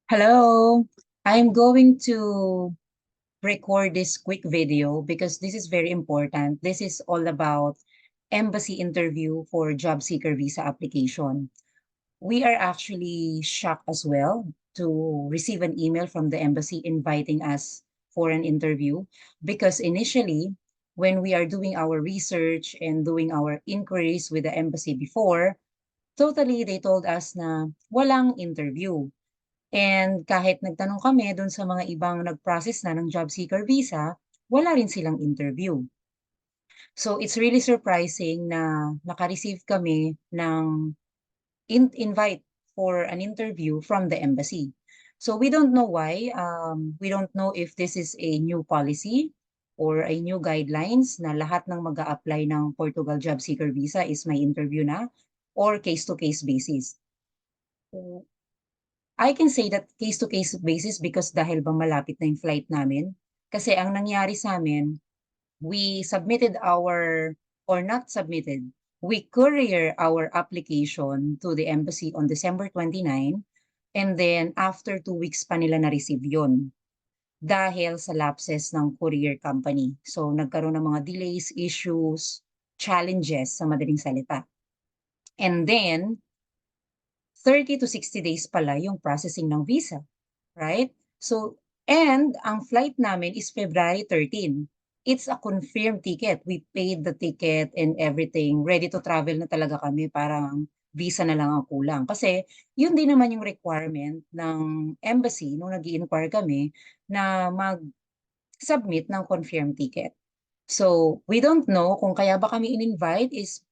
Hello, I'm going to record this quick video because this is very important. This is all about embassy interview for job seeker visa application. We are actually shocked as well to receive an email from the embassy inviting us for an interview because initially, when we are doing our research and doing our inquiries with the embassy before, totally they told us na walang interview. And kahit nagtanong kami dun sa mga ibang nag-process na ng job seeker visa, wala rin silang interview. So it's really surprising na naka-receive kami ng invite for an interview from the embassy. So we don't know why. We don't know if this is a new policy or a new guidelines na lahat ng mag-a-apply ng Portugal job seeker visa is may interview na or case-to-case basis. I can say that case-to-case basis because dahil ba malapit na yung flight namin. Kasi ang nangyari sa amin, we submitted or not submitted, we courier our application to the embassy on December 29, and then after 2 weeks pa nila na-receive yun dahil sa lapses ng courier company. So nagkaroon ng mga delays, issues, challenges sa madaling salita. And then, 30 to 60 days pala yung processing ng visa, right? So, and ang flight namin is February 13. It's a confirmed ticket. We paid the ticket and everything. Ready to travel na talaga kami. Parang visa na lang ang kulang. Kasi yun din naman yung requirement ng embassy nung nag-i-inquire kami na mag-submit ng confirmed ticket. So, we don't know kung kaya ba kami in-invite is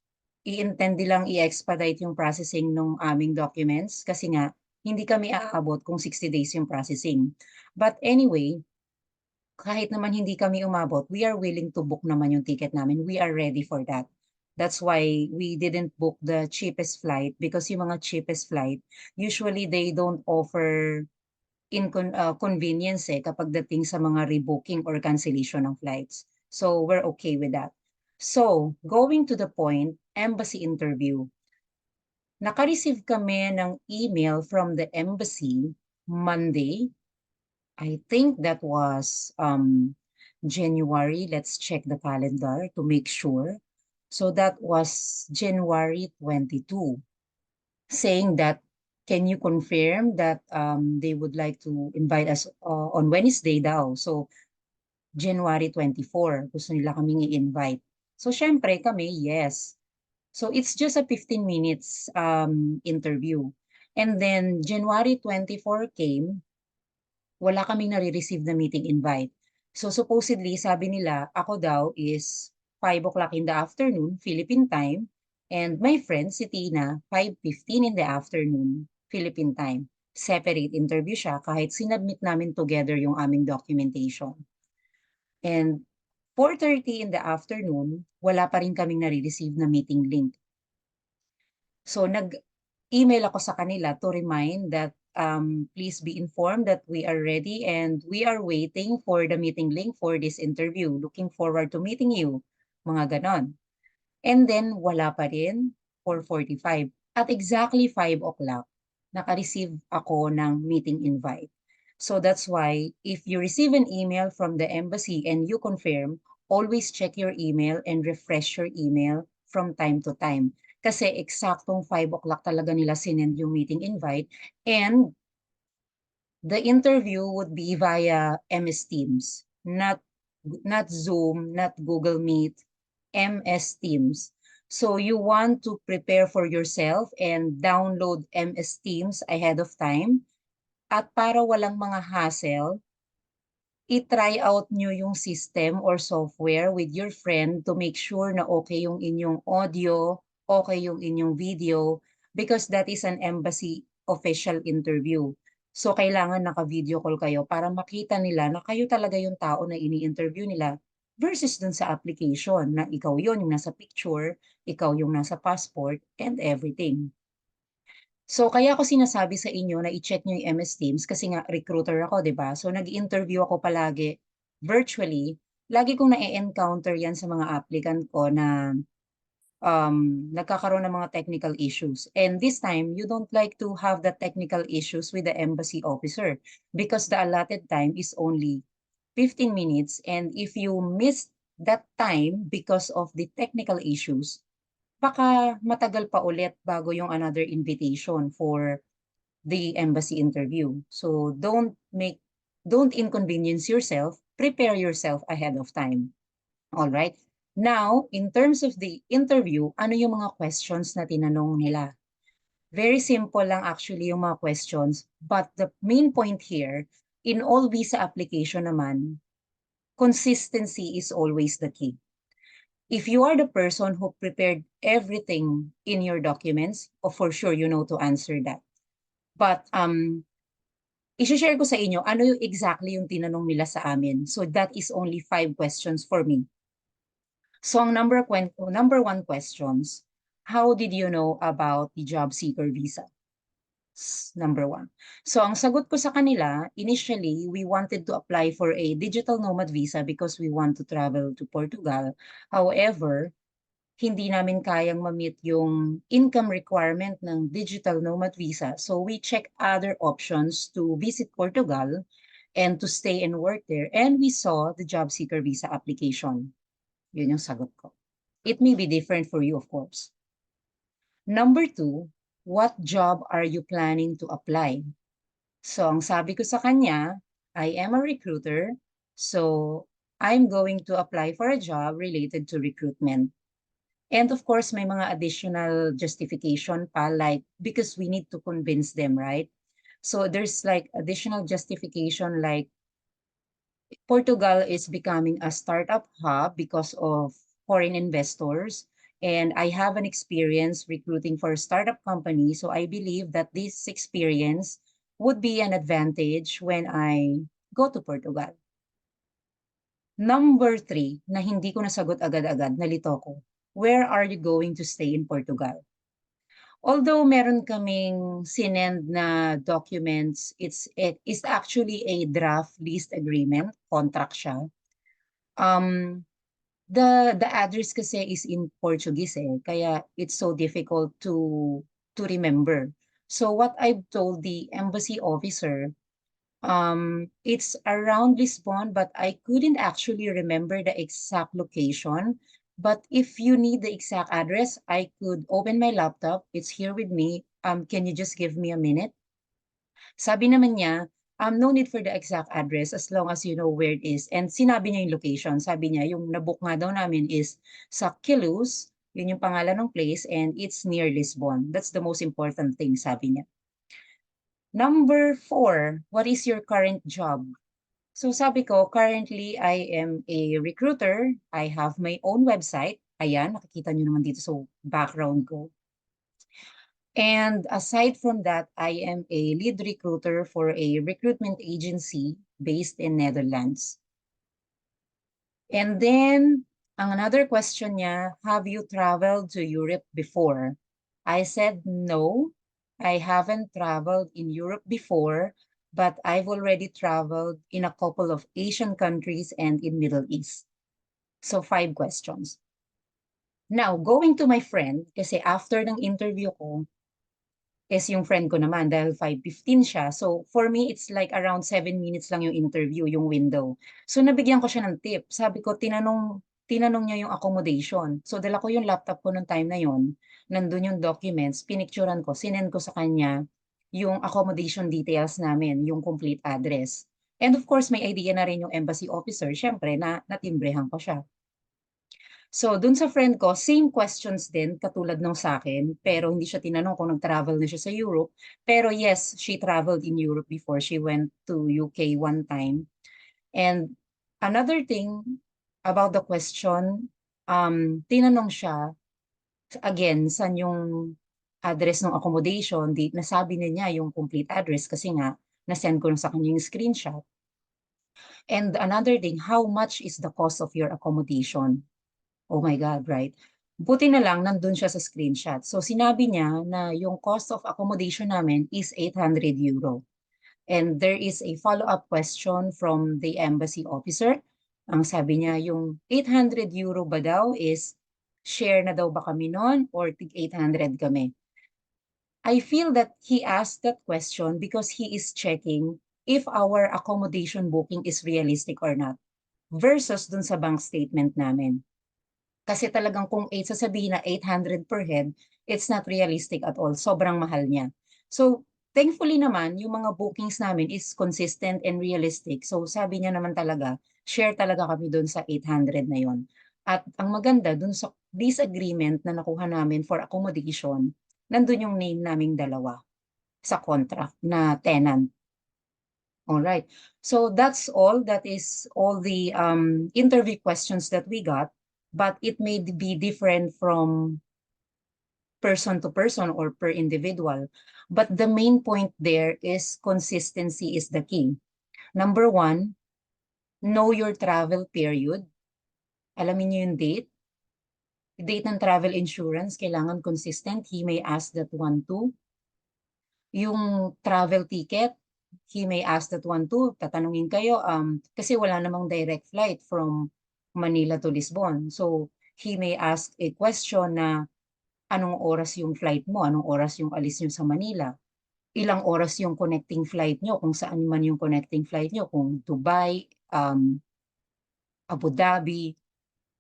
i-intend nilang i-expedite yung processing ng aming documents kasi nga hindi kami aabot kung 60 days yung processing. But anyway, kahit naman hindi kami umabot, we are willing to book naman yung ticket namin. We are ready for that. That's why we didn't book the cheapest flight because yung mga cheapest flight, usually they don't offer convenience kapag dating sa mga rebooking or cancellation ng flights. So we're okay with that. So, going to the point, embassy interview. Naka-receive kami ng email from the embassy Monday. I think that was January. Let's check the calendar to make sure. So that was January 22, saying that, can you confirm that they would like to invite us on Wednesday daw? So, January 24, gusto nila kaming i-invite. So, syempre kami, yes. So, it's just a 15 minutes interview. And then, January 24 came, wala kaming nare-receive na meeting invite. So, supposedly, sabi nila, ako daw is 5 o'clock in the afternoon, Philippine time, and my friend, si Tina, 5:15 in the afternoon, Philippine time. Separate interview siya kahit sinubmit namin together yung aming documentation. And 4:30 in the afternoon, wala pa rin kaming nare-receive na meeting link. So nag-email ako sa kanila to remind that please be informed that we are ready and we are waiting for the meeting link for this interview. Looking forward to meeting you. Mga ganon. And then wala pa rin, 4:45. At exactly 5 o'clock, naka-receive ako ng meeting invite. So that's why if you receive an email from the embassy and you confirm, always check your email and refresh your email from time to time. Kasi eksaktong 5 o'clock talaga nila sinend yung meeting invite and the interview would be via MS Teams, not Zoom, not Google Meet, MS Teams. So you want to prepare for yourself and download MS Teams ahead of time. At para walang mga hassle, i-try out nyo yung system or software with your friend to make sure na okay yung inyong audio, okay yung inyong video, because that is an embassy official interview. So, kailangan naka-video call kayo para makita nila na kayo talaga yung tao na ini-interview nila versus dun sa application na ikaw yun, yung nasa picture, ikaw yung nasa passport, and everything. So, kaya ako sinasabi sa inyo na i-check nyo yung MS Teams kasi nga recruiter ako, di ba? So, nag-interview ako palagi virtually. Lagi kong na-encounter yan sa mga applicant ko na nagkakaroon ng mga technical issues. And this time, you don't like to have the technical issues with the embassy officer because the allotted time is only 15 minutes. And if you miss that time because of the technical issues, baka matagal pa ulit bago yung another invitation for the embassy interview. So don't inconvenience yourself, prepare yourself ahead of time. All right. Now, in terms of the interview, ano yung mga questions na tinanong nila? Very simple lang actually yung mga questions, but the main point here, in all visa application naman, consistency is always the key. If you are the person who prepared everything in your documents, for sure you know to answer that. But i-share ko sa inyo ano yung exactly yung tinanong nila sa amin. So that is only 5 questions for me. So ang number 1 questions, how did you know about the job seeker visa? Number 1. So ang sagot ko sa kanila, initially, we wanted to apply for a digital nomad visa because we want to travel to Portugal. However, hindi namin kayang ma-meet yung income requirement ng digital nomad visa. So we checked other options to visit Portugal and to stay and work there. And we saw the job seeker visa application. Yun yung sagot ko. It may be different for you, of course. Number 2, what job are you planning to apply? So ang sabi ko sa kanya, I am a recruiter, so I'm going to apply for a job related to recruitment. And of course, may mga additional justification pa, like, because we need to convince them, right? So there's like additional justification, like Portugal is becoming a startup hub because of foreign investors. And I have an experience recruiting for a startup company. So I believe that this experience would be an advantage when I go to Portugal. Number 3, na hindi ko nasagot agad-agad, nalito ko. Where are you going to stay in Portugal? Although meron kaming sinend na documents, it is actually a draft lease agreement, contract siya. The address kasi is in Portuguese kaya it's so difficult to remember. So what I've told the embassy officer, it's around Lisbon, but I couldn't actually remember the exact location. But if you need the exact address, I could open my laptop. It's here with me. Can you just give me a minute? Sabi naman niya, no need for the exact address as long as you know where it is. And sinabi niya yung location. Sabi niya, yung nabook nga daw namin is sa 𝗃𝗁, yun yung pangalan ng place, and it's near Lisbon. That's the most important thing, sabi niya. Number 4, what is your current job? So sabi ko, currently I am a recruiter. I have my own website. Ayan, nakikita nyo naman dito sa background ko. And aside from that, I am a lead recruiter for a recruitment agency based in Netherlands. And then, another question niya, have you traveled to Europe before? I said no, I haven't traveled in Europe before, but I've already traveled in a couple of Asian countries and in Middle East. So 5 questions. Now, going to my friend, kasi after ng interview ko, is yung friend ko naman dahil 5:15 siya. So for me, it's like around 7 minutes lang yung interview, yung window. So nabigyan ko siya ng tip. Sabi ko, tinanong niya yung accommodation. So dala ko yung laptop ko nung time na yon, nandun yung documents, pinicturan ko, sinend ko sa kanya yung accommodation details namin, yung complete address. And of course, may idea na rin yung embassy officer, syempre, na natimbrehan ko siya. So, dun sa friend ko, same questions din, katulad nung sa akin, pero hindi siya tinanong kung nag-travel na siya sa Europe. Pero yes, she traveled in Europe before. She went to UK one time. And another thing about the question, tinanong siya, again, saan yung address ng accommodation, nasabi niya yung complete address kasi nga, nasend ko sa kanya yung screenshot. And another thing, how much is the cost of your accommodation? Oh my God, right? Buti na lang, nandun siya sa screenshot. So sinabi niya na yung cost of accommodation namin is 800 euro. And there is a follow-up question from the embassy officer. Ang sabi niya, yung 800 euro ba daw is share na daw ba kami nun or tig 800 kami? I feel that he asked that question because he is checking if our accommodation booking is realistic or not versus dun sa bank statement namin. Kasi talagang kung sasabihin na 800 per head, it's not realistic at all. Sobrang mahal niya. So, thankfully naman, yung mga bookings namin is consistent and realistic. So, sabi niya naman talaga, share talaga kami dun sa 800 na yon. At ang maganda, dun sa lease agreement na nakuha namin for accommodation, nandun yung name naming dalawa sa contract na tenant. All right. So that's all. That is all the interview questions that we got, but it may be different from person to person or per individual. But the main point there is consistency is the key. Number one, know your travel period. Alamin niyo yung date. Date ng travel insurance, kailangan consistent. He may ask that one too. Yung travel ticket, he may ask that one too. Tatanungin kayo, kasi wala namang direct flight from Manila to Lisbon. So, he may ask a question na, anong oras yung flight mo? Anong oras yung alis nyo sa Manila? Ilang oras yung connecting flight nyo? Kung saan man yung connecting flight nyo? Kung Dubai, Abu Dhabi,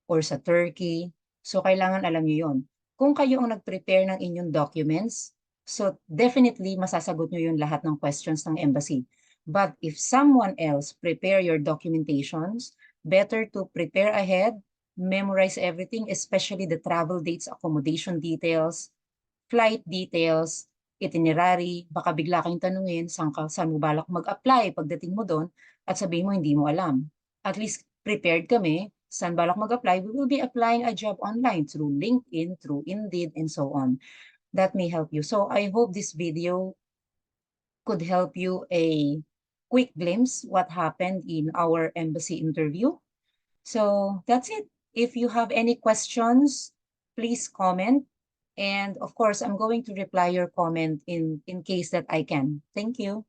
or sa Turkey. So, kailangan alam nyo yun. Kung kayo ang nag-prepare ng inyong documents, so definitely masasagot nyo yung lahat ng questions ng embassy. But if someone else prepare your documentations, better to prepare ahead, memorize everything, especially the travel dates, accommodation details, flight details, itinerary, baka bigla kayong tanungin, saan mo balak mag-apply pagdating mo doon, at sabihin mo hindi mo alam. At least prepared kami, saan balak mag-apply, we will be applying a job online through LinkedIn, through Indeed, and so on. That may help you. So I hope this video could help you a quick glimpse what happened in our embassy interview. So that's it. If you have any questions, please comment. And of course, I'm going to reply your comment in case that I can. Thank you.